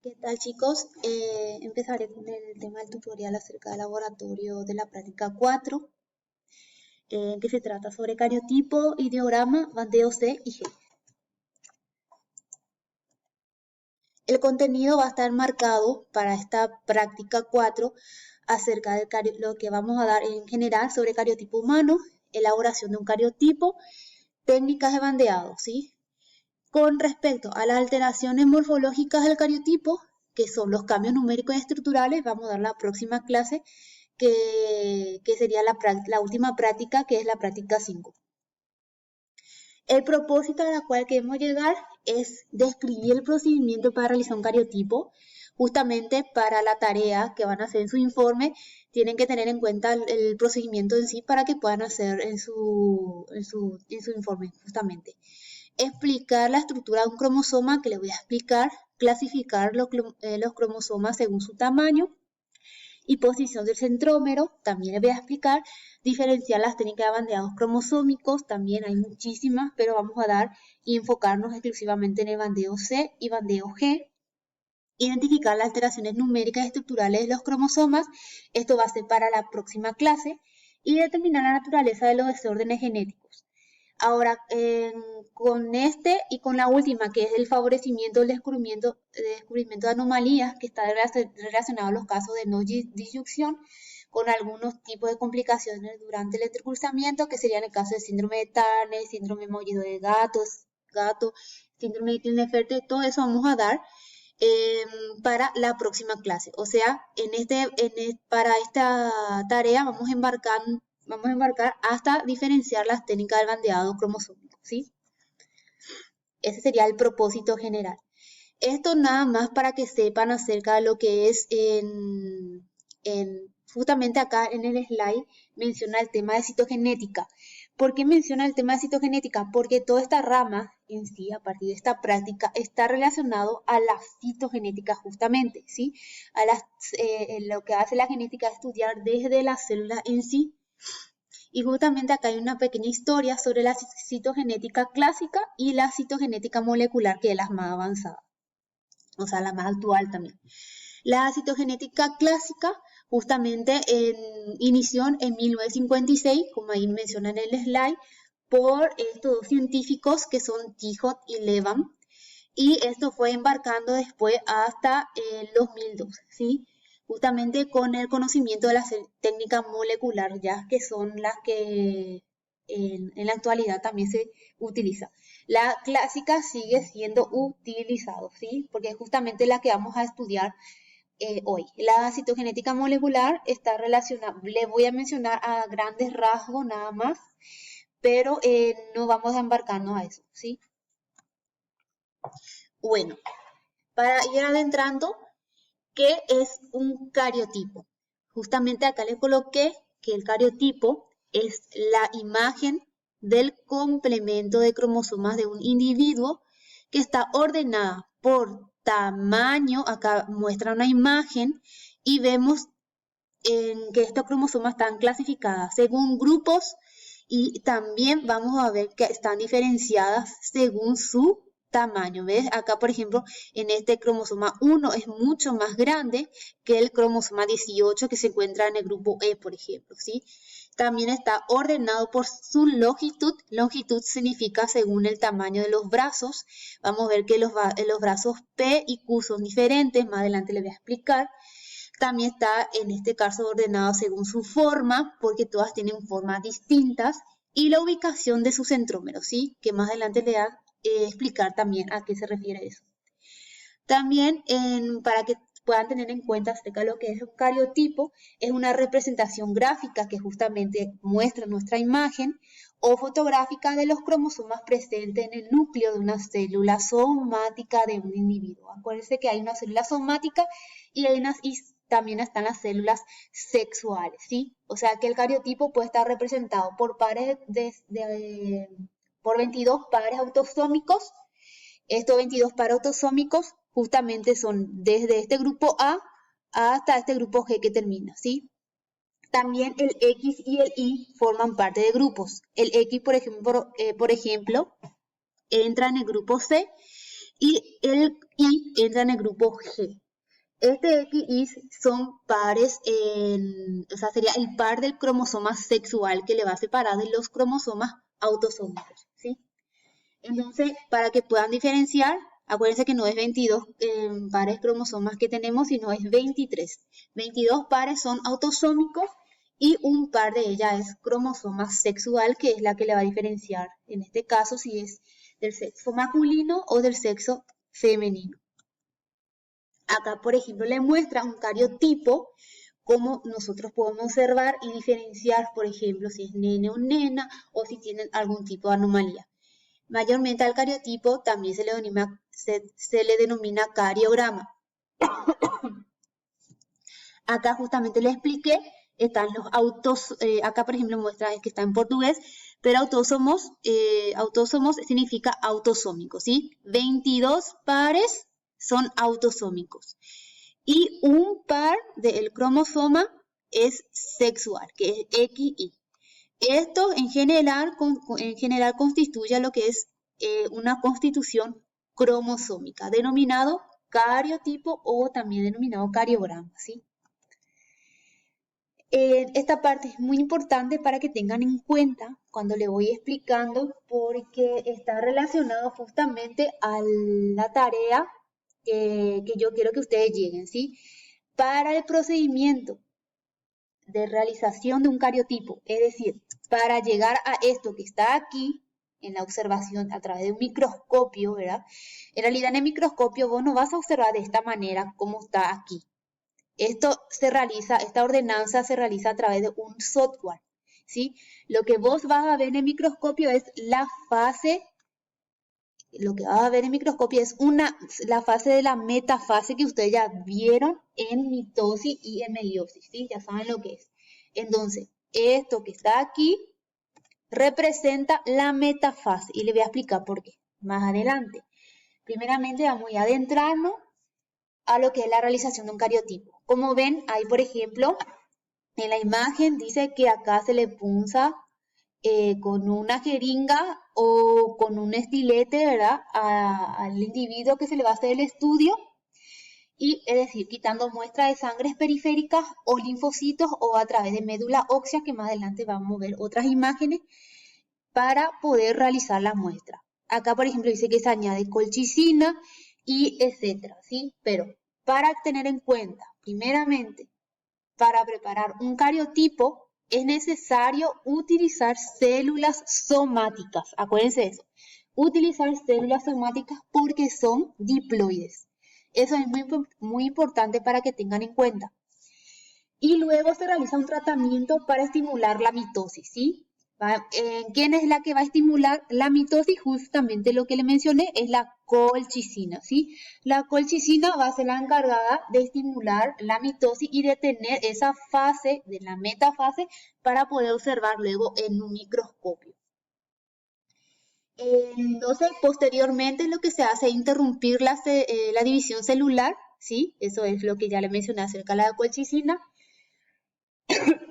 ¿Qué tal, chicos? Empezaré con el tema del tutorial acerca del laboratorio de la práctica 4, que se trata sobre cariotipo, ideograma, bandeo C y G. El contenido va a estar marcado para esta práctica 4 acerca de lo que vamos a dar en general sobre cariotipo humano, elaboración de un cariotipo, técnicas de bandeado, ¿sí? Con respecto a las alteraciones morfológicas del cariotipo, que son los cambios numéricos y estructurales, vamos a dar la próxima clase, que sería la última práctica, que es la práctica 5. El propósito a la cual queremos llegar es describir el procedimiento para realizar un cariotipo. Justamente para la tarea que van a hacer en su informe, tienen que tener en cuenta el procedimiento en sí para que puedan hacer en su informe, justamente. Explicar la estructura de un cromosoma, que les voy a explicar, clasificar los cromosomas según su tamaño y posición del centrómero, también les voy a explicar, diferenciar las técnicas de bandeados cromosómicos, también hay muchísimas, pero vamos a dar y enfocarnos exclusivamente en el bandeo C y bandeo G. Identificar las alteraciones numéricas y estructurales de los cromosomas, esto va a ser para la próxima clase, y determinar la naturaleza de los desórdenes genéticos. Ahora, con este y con la última, que es el favorecimiento del descubrimiento de anomalías, que está relacionado a los casos de no disyunción, con algunos tipos de complicaciones durante el entrecruzamiento, que serían el caso de síndrome de Turner, síndrome de mollido de gato, síndrome de Klinefelter, todo eso vamos a dar para la próxima clase. O sea, para esta tarea vamos a embarcar hasta diferenciar las técnicas del bandeado cromosómico, ¿sí? Ese sería el propósito general. Esto nada más para que sepan acerca de lo que es justamente acá en el slide menciona el tema de citogenética. ¿Por qué menciona el tema de citogenética? Porque toda esta rama en sí, a partir de esta práctica, está relacionado a la citogenética justamente, ¿sí? Lo que hace la genética es estudiar desde las células en sí. Y justamente acá hay una pequeña historia sobre la citogenética clásica y la citogenética molecular, que es la más avanzada, o sea, la más actual también. La citogenética clásica justamente inició en 1956, como ahí menciona en el slide, por estos dos científicos que son Tijot y Levan, y esto fue embarcando después hasta el 2002, ¿sí? Justamente con el conocimiento de la técnica molecular, ya que son las que en la actualidad también se utiliza. La clásica sigue siendo utilizado, ¿sí? Porque es justamente la que vamos a estudiar hoy. La citogenética molecular está relacionada, le voy a mencionar a grandes rasgos nada más, pero no vamos a embarcarnos a eso, ¿sí? Bueno, para ir adentrando, ¿qué es un cariotipo? Justamente acá le coloqué que el cariotipo es la imagen del complemento de cromosomas de un individuo que está ordenada por tamaño. Acá muestra una imagen y vemos que estos cromosomas están clasificadas según grupos y también vamos a ver que están diferenciadas según su tamaño. ¿Ves? Acá, por ejemplo, en este cromosoma 1 es mucho más grande que el cromosoma 18 que se encuentra en el grupo E, por ejemplo, ¿sí? También está ordenado por su longitud. Longitud significa según el tamaño de los brazos. Vamos a ver que los brazos P y Q son diferentes. Más adelante les voy a explicar. También está en este caso ordenado según su forma, porque todas tienen formas distintas, y la ubicación de su centrómero, ¿sí? Que más adelante le voy a explicar también a qué se refiere eso. También, para que puedan tener en cuenta acerca de lo que es un cariotipo, es una representación gráfica que justamente muestra nuestra imagen o fotográfica de los cromosomas presentes en el núcleo de una célula somática de un individuo. Acuérdense que hay una célula somática y también están las células sexuales, ¿sí? O sea que el cariotipo puede estar representado por por 22 pares autosómicos. Estos 22 pares autosómicos justamente son desde este grupo A hasta este grupo G que termina, ¿sí? También el X y el Y forman parte de grupos. El X, por ejemplo, entra en el grupo C y el Y entra en el grupo G. Este X son pares, o sea, sería el par del cromosoma sexual que le va a separar de los cromosomas autosómicos, ¿sí? Entonces, para que puedan diferenciar, acuérdense que no es 22 pares cromosomas que tenemos, sino es 23. 22 pares son autosómicos y un par de ellas es cromosoma sexual, que es la que le va a diferenciar, en este caso, si es del sexo masculino o del sexo femenino. Acá, por ejemplo, le muestra un cariotipo, cómo nosotros podemos observar y diferenciar, por ejemplo, si es nene o nena o si tienen algún tipo de anomalía. Mayormente al cariotipo también se le denomina cariograma. Acá justamente le expliqué, están los acá por ejemplo muestra que está en portugués, pero autósomos significa autosómico, ¿sí? 22 pares son autosómicos. Y un par del cromosoma es sexual, que es XY. Esto en general constituye lo que es una constitución cromosómica, denominado cariotipo o también denominado cariograma, ¿sí? Esta parte es muy importante para que tengan en cuenta cuando le voy explicando, porque está relacionado justamente a la tarea que yo quiero que ustedes lleguen, ¿sí? Para el procedimiento de realización de un cariotipo, es decir, para llegar a esto que está aquí, en la observación a través de un microscopio, ¿verdad? En realidad en el microscopio vos no vas a observar de esta manera como está aquí. Esta ordenanza se realiza a través de un software, ¿sí? Lo que vos vas a ver en el microscopio es la fase, lo que vas a ver en el microscopio es la fase de la metafase que ustedes ya vieron en mitosis y en meiosis, ¿sí? Ya saben lo que es. Entonces, esto que está aquí representa la metafase y le voy a explicar por qué más adelante. Primeramente vamos a adentrarnos a lo que es la realización de un cariotipo. Como ven, ahí por ejemplo, en la imagen dice que acá se le punza con una jeringa o con un estilete, ¿verdad? Al individuo que se le va a hacer el estudio. Y es decir, quitando muestras de sangre periféricas o linfocitos o a través de médula ósea, que más adelante vamos a ver otras imágenes, para poder realizar la muestra. Acá, por ejemplo, dice que se añade colchicina y etcétera, ¿sí? Pero para tener en cuenta, primeramente, para preparar un cariotipo es necesario utilizar células somáticas. Acuérdense de eso. Utilizar células somáticas porque son diploides. Eso es muy importante para que tengan en cuenta. Y luego se realiza un tratamiento para estimular la mitosis, ¿sí? ¿Quién es la que va a estimular la mitosis? Justamente lo que le mencioné es la colchicina, ¿sí? La colchicina va a ser la encargada de estimular la mitosis y de tener esa fase de la metafase para poder observar luego en un microscopio. Entonces, posteriormente lo que se hace es interrumpir la división celular, ¿sí? Eso es lo que ya le mencioné acerca de la colchicina.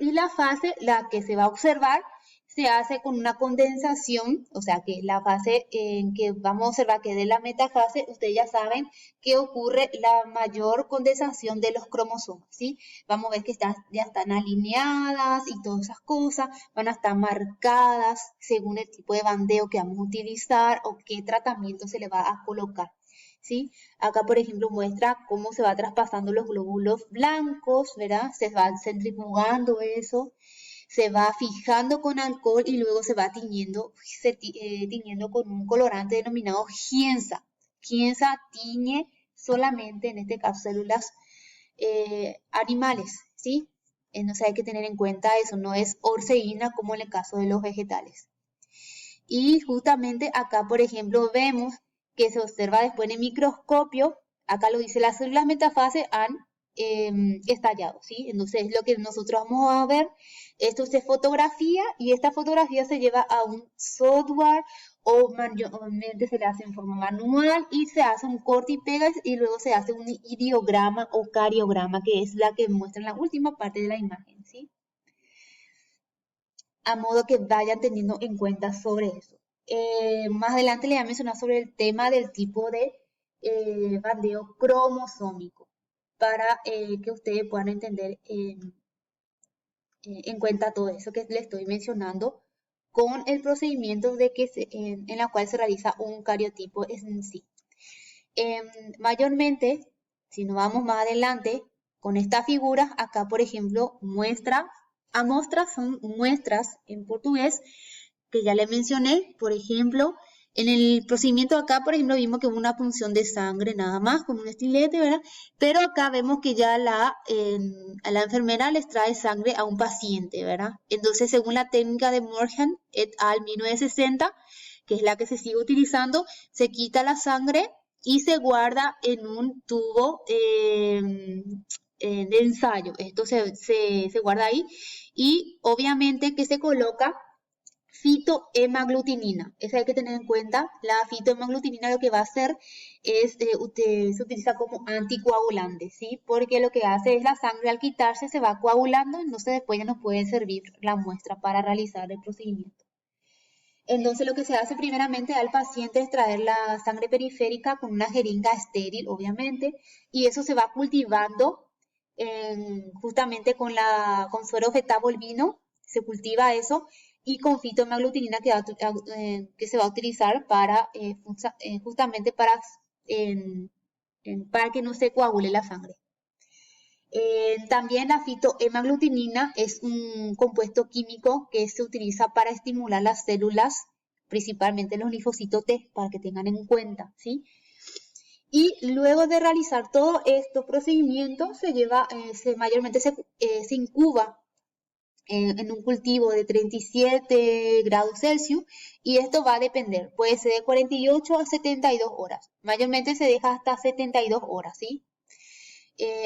Y la fase, la que se va a observar, se hace con una condensación, o sea que la fase en que vamos a observar que es de la metafase, ustedes ya saben que ocurre la mayor condensación de los cromosomas, ¿sí? Vamos a ver que ya están alineadas y todas esas cosas, van a estar marcadas según el tipo de bandeo que vamos a utilizar o qué tratamiento se le va a colocar. ¿Sí? Acá, por ejemplo, muestra cómo se va traspasando los glóbulos blancos, ¿verdad? Se va centrifugando eso, se va fijando con alcohol y luego se va tiñendo con un colorante denominado gienza. Gienza tiñe solamente, en este caso, células animales, ¿sí? Entonces hay que tener en cuenta eso, no es orceína como en el caso de los vegetales. Y justamente acá, por ejemplo, vemos que se observa después en el microscopio, acá lo dice, las células metafase han estallado, ¿sí? Entonces, lo que nosotros vamos a ver, esto se fotografía y esta fotografía se lleva a un software o mayormente se le hace en forma manual y se hace un corte y pega y luego se hace un ideograma o cariograma, que es la que muestra en la última parte de la imagen, ¿sí? A modo que vayan teniendo en cuenta sobre eso. Más adelante le voy a mencionar sobre el tema del tipo de bandeo cromosómico para que ustedes puedan entender en cuenta todo eso que les estoy mencionando con el procedimiento en la cual se realiza un cariotipo en sí. Em, Mayormente, si nos vamos más adelante, con esta figura, acá por ejemplo, amostras son muestras en portugués, que ya le mencioné, por ejemplo, en el procedimiento acá, por ejemplo, vimos que hubo una punción de sangre nada más con un estilete, ¿verdad? Pero acá vemos que ya a la enfermera les trae sangre a un paciente, ¿verdad? Entonces, según la técnica de Morgan et al. 1960, que es la que se sigue utilizando, se quita la sangre y se guarda en un tubo de ensayo. Esto se guarda ahí y obviamente que se coloca fitohemaglutinina. Esa hay que tener en cuenta. La fitohemaglutinina lo que va a hacer es, se utiliza como anticoagulante, ¿sí? Porque lo que hace es la sangre al quitarse se va coagulando, entonces después ya nos puede servir la muestra para realizar el procedimiento. Entonces lo que se hace primeramente al paciente es traer la sangre periférica con una jeringa estéril, obviamente, y eso se va cultivando justamente con suero fetal bovino, se cultiva eso, y con fitohemaglutinina que se va a utilizar justamente para que no se coagule la sangre. También la fitohemaglutinina es un compuesto químico que se utiliza para estimular las células, principalmente los linfocitos T, para que tengan en cuenta, ¿sí? Y luego de realizar todos estos procedimientos, mayormente se incuba en un cultivo de 37 grados Celsius y esto va a depender, puede ser de 48 a 72 horas. Mayormente se deja hasta 72 horas, ¿sí?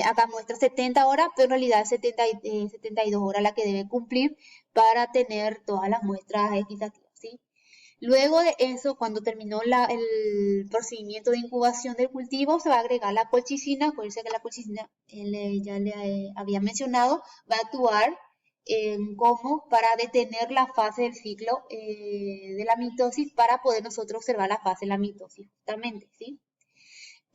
Acá muestra 70 horas, pero en realidad es 72 horas la que debe cumplir para tener todas las muestras equitativas, ¿sí? Luego de eso, cuando terminó el procedimiento de incubación del cultivo, se va a agregar la colchicina. Acuérdense que la colchicina, ya le había mencionado, va a actuar como para detener la fase del ciclo de la mitosis para poder nosotros observar la fase de la mitosis, justamente, ¿sí?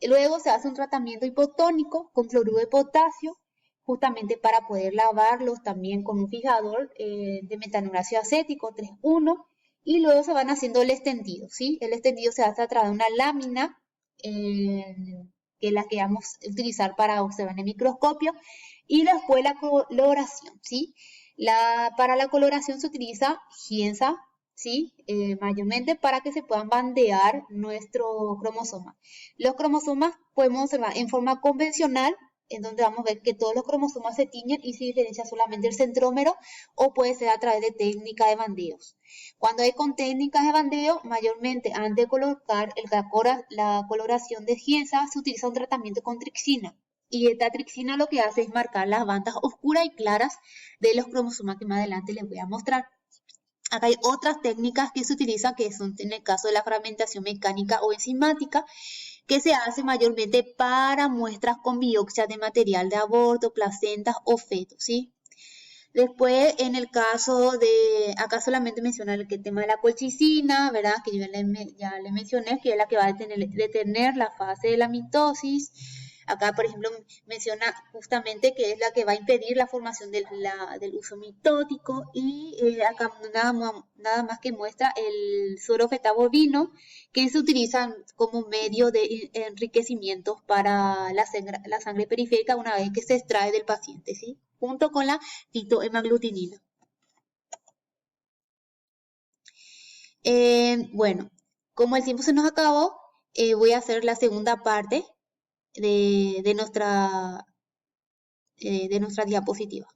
Luego se hace un tratamiento hipotónico con cloruro de potasio, justamente para poder lavarlos también con un fijador de metanuracilo acético 3,1 y luego se van haciendo el extendido, ¿sí? El extendido se hace a través de una lámina que es la que vamos a utilizar para observar en el microscopio y después la coloración, ¿sí? Para la coloración se utiliza Gienza, ¿sí? Mayormente para que se puedan bandear nuestro cromosoma. Los cromosomas podemos observar en forma convencional, en donde vamos a ver que todos los cromosomas se tiñen y se diferencia solamente el centrómero, o puede ser a través de técnica de bandeos. Cuando hay con técnicas de bandeo, mayormente antes de colocar la coloración de Gienza, se utiliza un tratamiento con trixina. Y esta trixina lo que hace es marcar las bandas oscuras y claras de los cromosomas que más adelante les voy a mostrar. Acá hay otras técnicas que se utilizan, que son en el caso de la fragmentación mecánica o enzimática, que se hace mayormente para muestras con biopsias de material de aborto, placentas o fetos, ¿sí? Después, en el caso acá solamente mencionar el tema de la colchicina, ¿verdad? Que yo ya le mencioné, que es la que va a detener la fase de la mitosis. Acá, por ejemplo, menciona justamente que es la que va a impedir la formación del uso mitótico y acá nada más que muestra el suero fetal bovino que se utiliza como medio de enriquecimiento para la sangre periférica una vez que se extrae del paciente, ¿sí? Junto con la fitohemaglutinina. Bueno, como el tiempo se nos acabó, voy a hacer la segunda parte de nuestra diapositiva.